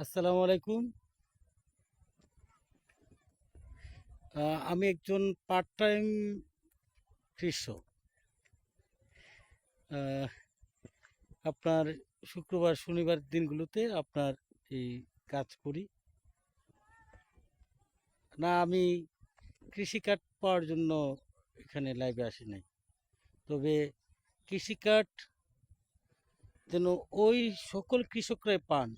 আসসালামু আলাইকুম। আমি একজন পার্ট টাইম কৃষক। আহ, আপনার শুক্রবার শনিবার দিনগুলোতে আপনার এই কাজ করি। না, আমি কৃষি কার্ড পাওয়ার জন্য এখানে লাইভে আসি নাই। তবে কৃষি কার্ড যেন ওই সকল কৃষকরাই পান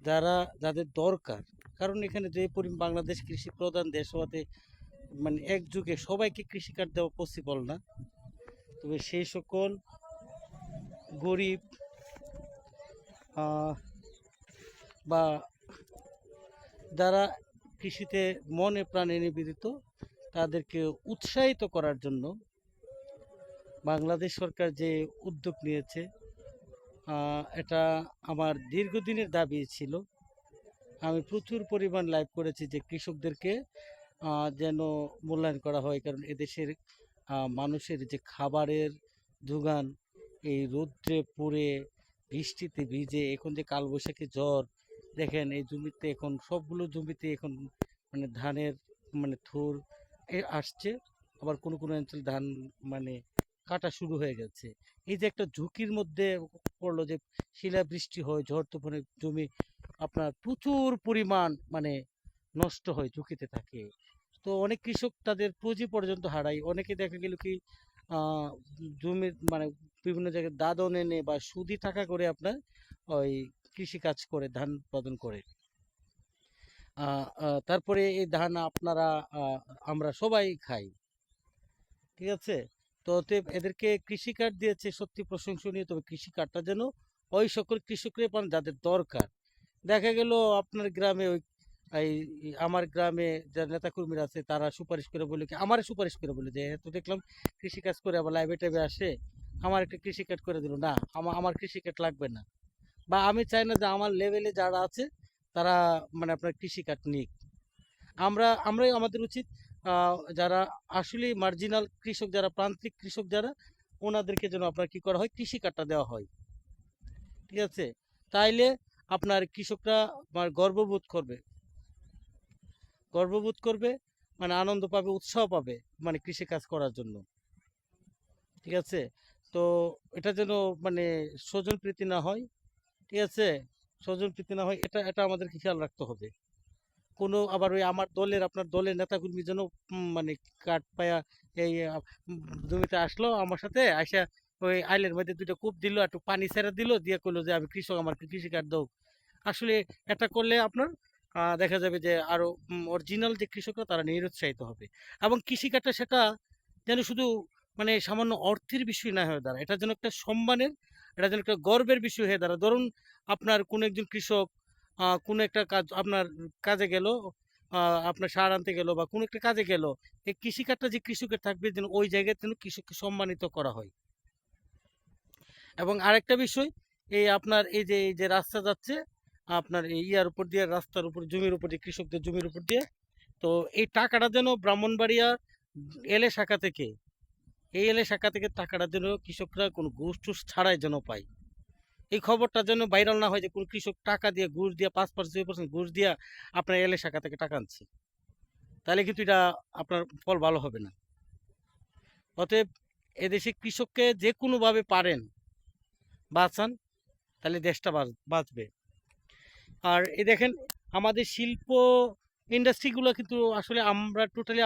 যারা যাদের দরকার। কারণ এখানে যে বাংলাদেশ কৃষি প্রধান দেশ হওয়াতে মানে এক যুগে সবাইকে কৃষি কার্ড দেওয়া পসিবল না। তবে সেই সকল গরিব আহ, বা যারা কৃষিতে মনে প্রাণে নিবেদিত তাদেরকে উৎসাহিত করার জন্য বাংলাদেশ সরকার যে উদ্যোগ নিয়েছে, এটা আমার দীর্ঘদিনের দাবি ছিল। আমি প্রচুর পরিমাণ লাইভ করেছি যে কৃষকদেরকে যেন মূল্যায়ন করা হয়, কারণ এদেশের মানুষের যে খাবারের যোগান এই রৌদ্রে পুড়ে বৃষ্টিতে ভিজে এখন যে কালবৈশাখী ঝড়, দেখেন এই জমিতে এখন সবগুলো জমিতে এখন মানে ধানের মানে থুর আসছে। আবার কোনো কোনো অঞ্চলে ধান মানে কাটা শুরু হয়ে গেছে। এই যে একটা ঝুঁকির মধ্যে পড়লো যে শিলাবৃষ্টি হয়, ঝড় তুফানে জমি আপনার প্রচুর পরিমাণ মানে নষ্ট হয়, ঝুঁকিতে থাকে। তো অনেক কৃষক তাদের পুঁজি পর্যন্ত হারায়। অনেকে দেখা গেল কি আহ, জমির মানে বিভিন্ন জায়গায় দাদন এনে বা সুদি টাকা করে আপনার ওই কৃষি কাজ করে ধান উৎপাদন করে। তারপরে এই ধান আপনারা আমরা সবাই খাই, ঠিক আছে? তো অতএব এদেরকে কৃষি কার্ড দিয়েছে, সত্যি প্রশংসনীয়। তবে কৃষি কার্ডটা যেন ওই সকল কৃষকরা পান যাদের দরকার। দেখা গেল আপনার গ্রামে ওই এই আমার গ্রামে যারা নেতাকর্মীরা আছে তারা সুপারিশ করে বলে কি আমার সুপারিশ করে বলে যে তো দেখলাম কৃষি কাজ করে আবার লাইভে টাইভে আসে, আমার একটা কৃষি কার্ড করে দিল না। আমার কৃষি কার্ড লাগবে না, বা আমি চাই না যে আমার লেভেলে যারা আছে তারা মানে আপনার কৃষি কার্ড নিক। আমরাই আমাদের উচিত যারা আসলে মার্জিনাল কৃষক, যারা প্রান্তিক কৃষক যারা, ওনাদেরকে যেন আপনার কি করা হয়, কৃষি কার্ডটা দেওয়া হয়, ঠিক আছে? তাইলে আপনার কৃষকরা আপনার গর্ববোধ করবে, মানে আনন্দ পাবে, উৎসাহ পাবে মানে কৃষি কাজ করার জন্য, ঠিক আছে? তো এটা যেন মানে স্বজন প্রীতি না হয়, ঠিক আছে? স্বজন প্রীতি না হয়, এটা এটা আমাদেরকে খেয়াল রাখতে হবে। কোনো আবার ওই আমার দলের আপনার দলের নেতাকর্মী যেন মানে কাঠ পায়া এই জমিতে আসলো আমার সাথে আইসা ওই আইলের মধ্যে দুইটা কূপ দিল, একটু পানি ছেড়ে দিল, দিয়ে কইলো যে আমি কৃষক, আমার কৃষি কার্ড দাও। আসলে এটা করলে আপনার দেখা যাবে যে আরো অরিজিনাল যে কৃষকরা তারা নিরুৎসাহিত হবে। এবং কৃষিকাজটা সেটা যেন শুধু মানে সামান্য অর্থের বিষয় না হয়ে দাঁড়ায়, এটা যেন একটা সম্মানের, এটা যেন একটা গর্বের বিষয় হয়ে দাঁড়ায়। ধরুন আপনার কোনো একজন কৃষক কোনো একটা কাজ আপনার কাজে গেল, আপনার সার আনতে গেল বা কোনো একটা কাজে গেল, এই কৃষিকাজটা যে কৃষকের থাকবে যেন ওই জায়গায় যেন কৃষককে সম্মানিত করা হয়। এবং আরেকটা বিষয়, এই যে রাস্তা যাচ্ছে আপনার এই ইয়ার উপর দিয়ে, রাস্তার উপর জমির উপর দিয়ে, কৃষকদের জমির উপর দিয়ে, তো এই টাকাটা যেন ব্রাহ্মণবাড়িয়া এলে শাখা থেকে, এই এলে শাখা থেকে টাকাটা যেন কৃষকরা কোনো ঘুষ টুস ছাড়াই যেন পায়। এই খবরটা যেন ভাইরাল না হয় যে কোনো কৃষক টাকা দিয়ে ঘুষ দিয়ে 5% 2% ঘুষ দিয়ে আপনার এলে শাখা থেকে টাকা আনছে। তাহলে কিন্তু এটা আপনার ফল ভালো হবে না। অতএব এদেশে কৃষককে যে কোনোভাবে পারেন বাঁচান, তাহলে দেশটা বাঁচবে। আর এই দেখেন আমাদের শিল্প ইন্ডাস্ট্রিগুলো কিন্তু আসলে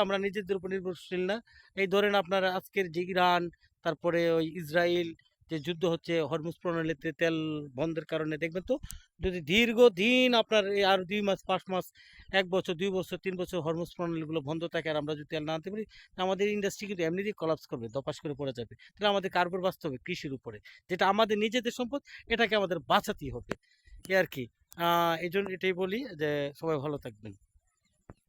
আমরা নিজেদের উপর নির্ভরশীল না। এই ধরেন আপনার আজকের যে ইরান, তারপরে ওই ইসরায়েল যে যুদ্ধ হচ্ছে হরমুজ প্রণালীতে তেল বন্ধের কারণে, দেখবেন তো যদি দীর্ঘদিন আপনার এই আর 2 মাস 5 মাস 1 বছর 2 বছর 3 বছর হরমুজ প্রণালীগুলো বন্ধ থাকে আর আমরা যদি তেল না আনতে পারি, আমাদের ইন্ডাস্ট্রি কিন্তু এমনিতেই কলাপস করবে, ধপাস করে পড়ে যাবে। তাহলে আমাদের কার উপর বাঁচতে হবে? কৃষির উপরে, যেটা আমাদের নিজেদের সম্পদ, এটাকে আমাদের বাঁচাতেই হবে। এ আর কি। এই জন্য এটাই বলি যে সবাই ভালো থাকবেন।